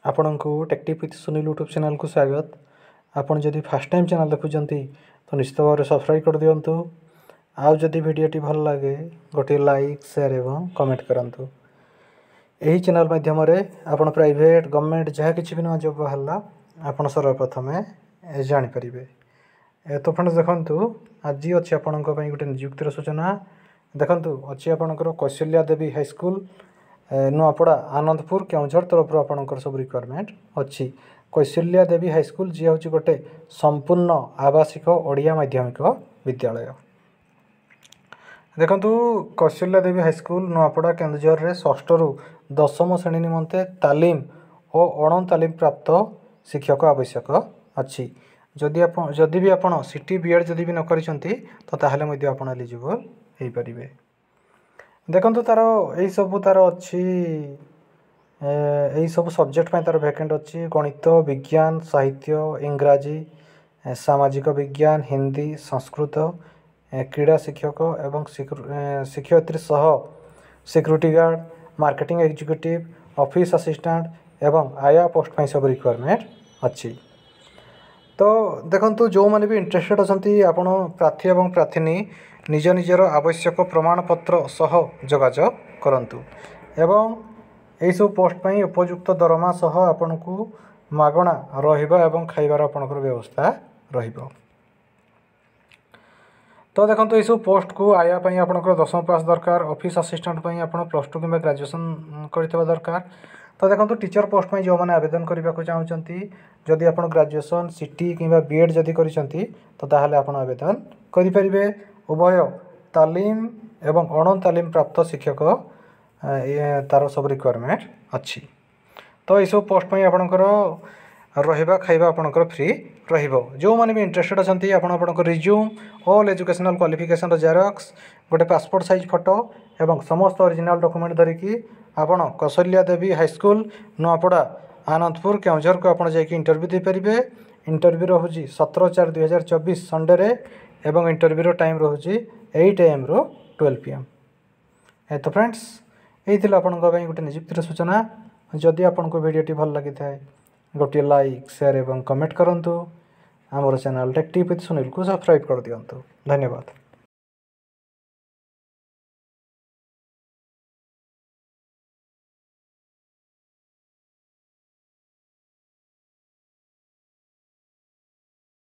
आपण को टेक्टिव with Sunil YouTube channel को स्वागत। आपण जदि फर्स्ट टाइम चैनल देखुंत तो निश्चित भाव में सब्सक्राइब कर दिंतु। आउ जदि वीडियोटी भल लगे गोटे लाइक शेयर एवं कमेंट करंतु। यही चैनल माध्यम आपण प्राइवेट गवर्नमेंट जहाँ किसी भी नया जॉब बाहर आपण सर्वप्रथम जानीपर। तो फ्रेंड्स देखु आज अच्छी आपण गोटे नियुक्तिर सूचना देखु अच्छी आपणकर कौशल्या देवी हाईस्कल नुआपड़ा आनंदपुर केउझर तरफ आपणकर सब रिक्वायरमेंट अच्छी। कौशल्या देवी हाईस्कल जी हूँ गोटे संपूर्ण आवासिक ओडिया माध्यमिक विद्यालय। देखु कौशल्या देवी हाईस्कल नुआपड़ा केन्दुझर में 6 रु 10वीं श्रेणी निमंते तालीम और अण तालीम प्राप्त शिक्षक आवश्यक अच्छी। जदि भी आप सीटी बीएड जदि भी न करिसेंती तो ताहले मध्ये आपण एलिजिबल हो पारे। देखो तार यही सब तार अच्छी यही सब सब्जेक्ट तार वैकेंट अच्छी। गणित विज्ञान साहित्य इंग्राजी सामाजिक विज्ञान हिंदी संस्कृत क्रीड़ा शिक्षक एवं शिक्षयित्री सह security guard marketing executive office assistant एवं आया पोस्ट पर सब रिक्वायरमेंट अच्छी। तो देखो जो मैंने भी इंटरेस्टेड अच्छा आपण प्रार्थी एवं प्रार्थिनी निज निजर आवश्यक प्रमाणपत्र सह जोगाजोग करंतु एवं यही सब पोस्ट पर उपयुक्त दरमा सह आपण को मागणा रहिबा एवं खाइबार आपणकर व्यवस्था रहिबो। तो देखो ये सब पोस्ट को आया आपणकर 10वीं पास दरकार। ऑफिस असिस्टेंट आपण +2 कि ग्रेजुएशन करथिबा दरकार। तो देखो टीचर पोस्ट पर जो मैंने आवेदन करने को चाहते जदि आप ग्रेजुएशन सीटी कि बीएड जदि करिसेंती तो ताहले आपण आवेदन करें। उभय तालीम एवं अण तालीम प्राप्त शिक्षक तार सब रिक्वायरमेंट अच्छी। तो ये सब पोस्ट पर आपणकर रहिबा खाइबा आपणकर फ्री रहिबो। जो मैंने भी इंटरेस्टेड अच्छा आपणकर resume all educational qualification xerox गोटे पासपोर्ट साइज फोटो एवं समस्त ओरिजिनल डॉक्यूमेंट धरिकी आपण कौशल्या देवी हाईस्कल नुआपड़ा आनंदपुर केउझर को आप इंटरव्यू दे पारे। इंटरव्यू रोचे 17/4/2024 संडे रे एवं इंटरव्यू टाइम रोचे 8 AM रू 12 PM। तो फ्रेंड्स यही आपण गोटे नियुक्तिर सूचना। जदि आपको वीडियोटी भल लगी था गोटे लाइक शेयर एवं कमेंट करंतु। आमर चैनल टेक्टिव विथ सुनील को सब्सक्राइब कर दिंतु। धन्यवाद।